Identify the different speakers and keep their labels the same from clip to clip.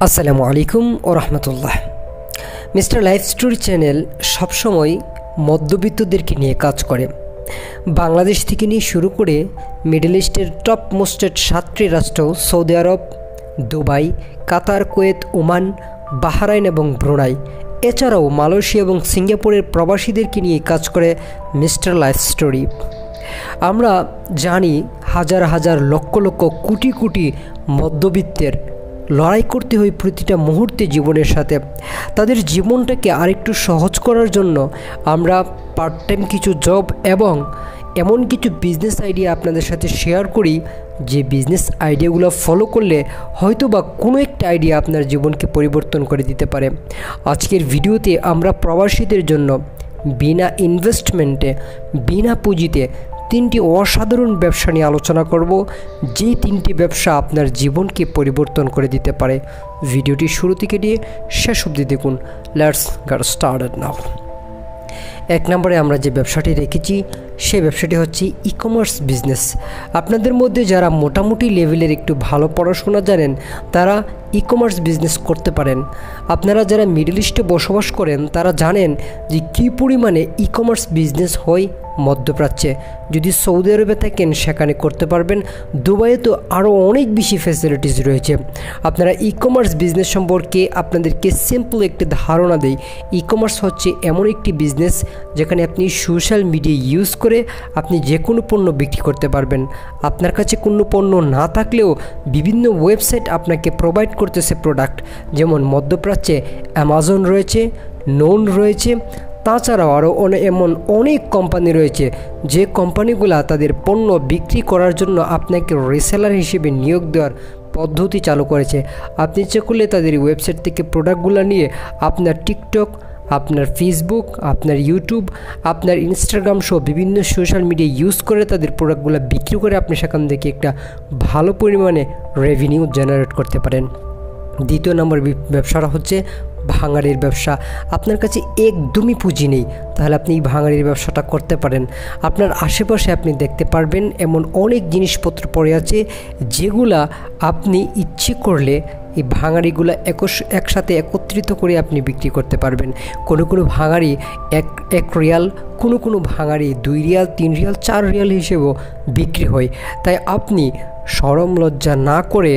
Speaker 1: আসসালামু আলাইকুম ও রহমতুল্লাহ। Mister life story channel সবসময় মধ্যবিত্তদেরকে নিয়ে কাজ করে। বাংলাদেশ থেকে নিয়ে শুরু করে মিডল ইস্টের টপ মোস্টেড 7টি রাষ্ট্র সৌদি আরব, দুবাই, কাতার, কুয়েত, ওমান, বাহরাইন এবং ব্রুনাই, এছাড়াও মালয়েশিয়া এবং সিঙ্গাপুরের প্রবাসীদেরকে নিয়ে কাজ করে মিস্টার লাইফ স্টোরি। আমরা জানি হাজার হাজার লক্ষ লক্ষ কোটি কোটি মধ্যবিত্তের লড়াই করতে হয় প্রতিটা মুহূর্তে জীবনের সাথে। তাদের জীবনটাকে আরেকটু সহজ করার জন্য আমরা পার্ট টাইম কিছু জব এবং এমন কিছু বিজনেস আইডিয়া আপনাদের সাথে শেয়ার করি, যে বিজনেস আইডিয়াগুলো ফলো করলে হয়তো বা কোনো একটা আইডিয়া আপনার জীবনকে পরিবর্তন করে দিতে পারে। আজকের ভিডিওতে আমরা প্রবাসীদের জন্য বিনা ইনভেস্টমেন্টে, বিনা পুঁজিতে 3টি অসাধারণ ব্যবসা নিয়ে আলোচনা করব, যেই 3টি ব্যবসা আপনার জীবনকে পরিবর্তন করে দিতে পারে। ভিডিওটি শুরু থেকে নিয়ে শেষ অবধি দেখুন। লেটস গেট স্টার্টেড নাও। 1 নম্বরে আমরা যে ব্যবসাটি রেখেছি সেই ব্যবসাটি হচ্ছে ই কমার্স বিজনেস। আপনাদের মধ্যে যারা মোটামুটি লেভেলের একটু ভালো পড়াশোনা জানেন তারা ই কমার্স বিজনেস করতে পারেন। আপনারা যারা মিডল ইস্টে বসবাস করেন তারা জানেন যে কী পরিমাণে ই কমার্স বিজনেস হয় মধ্যপ্রাচ্যে। যদি সৌদি আরবে থাকেন সেখানে করতে পারবেন। দুবাইয়ে তো আরও অনেক বেশি ফ্যাসিলিটিস রয়েছে। আপনারা ই কমার্স বিজনেস সম্পর্কে আপনাদেরকে সিম্পল একটি ধারণা দেই। ই কমার্স হচ্ছে এমন একটি বিজনেস যেখানে আপনি সোশ্যাল মিডিয়া ইউজ করে আপনি যে কোনো পণ্য বিক্রি করতে পারবেন। আপনার কাছে কোনো পণ্য না থাকলেও বিভিন্ন ওয়েবসাইট আপনাকে প্রোভাইড করতেছে প্রোডাক্ট। যেমন মধ্যপ্রাচ্যে অ্যামাজন রয়েছে, নোন রয়েছে, তাছাড়াও আরও এমন অনেক কোম্পানি রয়েছে যে কোম্পানিগুলো তাদের পণ্য বিক্রি করার জন্য আপনাকে রিসেলার হিসেবে নিয়োগ দেওয়ার পদ্ধতি চালু করেছে। আপনি ইচ্ছে করলে তাদের ওয়েবসাইট থেকে প্রোডাক্টগুলো নিয়ে আপনার টিকটক, আপনার ফেসবুক, আপনার ইউটিউব, আপনার ইনস্টাগ্রাম সহ বিভিন্ন সোশ্যাল মিডিয়া ইউজ করে তাদের প্রোডাক্টগুলো বিক্রি করে আপনি সেখান থেকে একটা ভালো পরিমাণে রেভিনিউ জেনারেট করতে পারেন। 2 নম্বর ব্যবসাটা হচ্ছে ভাঙাড়ির ব্যবসা। আপনার কাছে একদমই পুঁজি নেই, তাহলে আপনি এই ভাঙাড়ির ব্যবসাটা করতে পারেন। আপনার আশেপাশে আপনি দেখতে পারবেন এমন অনেক জিনিসপত্র পড়ে আছে যেগুলা আপনি ইচ্ছে করলে এই ভাঙাড়িগুলো একসাথে একত্রিত করে আপনি বিক্রি করতে পারবেন। কোনো কোনো ভাঙাড়ি 1 রিয়াল, কোনো ভাঙাড়ি 2 রিয়াল, 3 রিয়াল, 4 রিয়াল হিসেবেও বিক্রি হয়। তাই আপনি শরম লজ্জা না করে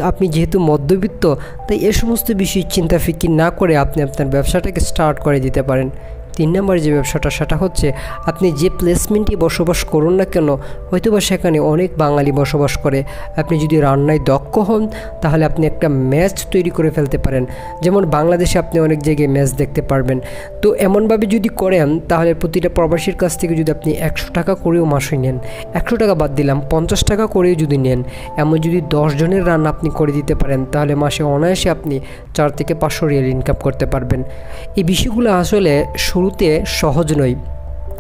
Speaker 1: আপনি যেহেতু মধ্যবিত্ত, তাই এ সমস্ত বিষয় চিন্তা ফিকির না করে আপনি আপনার ব্যবসাটাকে স্টার্ট করে দিতে পারেন। 3 নম্বর যে ব্যবসাটা সেটা হচ্ছে আপনি যে প্লেসমেন্টে বসবাস করুন না কেন, হয়তোবা সেখানে অনেক বাঙালি বসবাস করে। আপনি যদি রান্নায় দক্ষ হন তাহলে আপনি একটা ম্যাচ তৈরি করে ফেলতে পারেন। যেমন বাংলাদেশে আপনি অনেক জায়গায় ম্যাচ দেখতে পারবেন। তো এমনভাবে যদি করেন তাহলে প্রতিটা প্রবাসীর কাছ থেকে যদি আপনি 100 টাকা করেও মাসে নেন, 100 টাকা বাদ দিলাম, 50 টাকা করেও যদি নেন, এমন যদি 10 জনের রান্না আপনি করে দিতে পারেন তাহলে মাসে অনায়াসে আপনি 4 থেকে 500 রিয়াল ইনকাম করতে পারবেন। এই বিষয়গুলো আসলে শুরুতে সহজ নয়,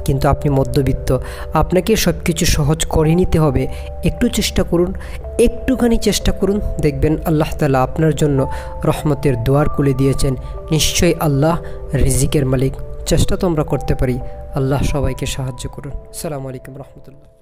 Speaker 1: কিন্তু আপনি মধ্যবিত্ত, আপনাকে সব কিছু সহজ করে নিতে হবে। একটু চেষ্টা করুন, একটুখানি চেষ্টা করুন, দেখবেন আল্লাহ তাআলা আপনার জন্য রহমতের দুয়ার খুলে দিয়েছেন। নিশ্চয়ই আল্লাহ রিজিকের মালিক। চেষ্টা তো আমরা করতে পারি। আল্লাহ সবাইকে সাহায্য করুন। আসসালামু আলাইকুম রহমতুল্লাহ।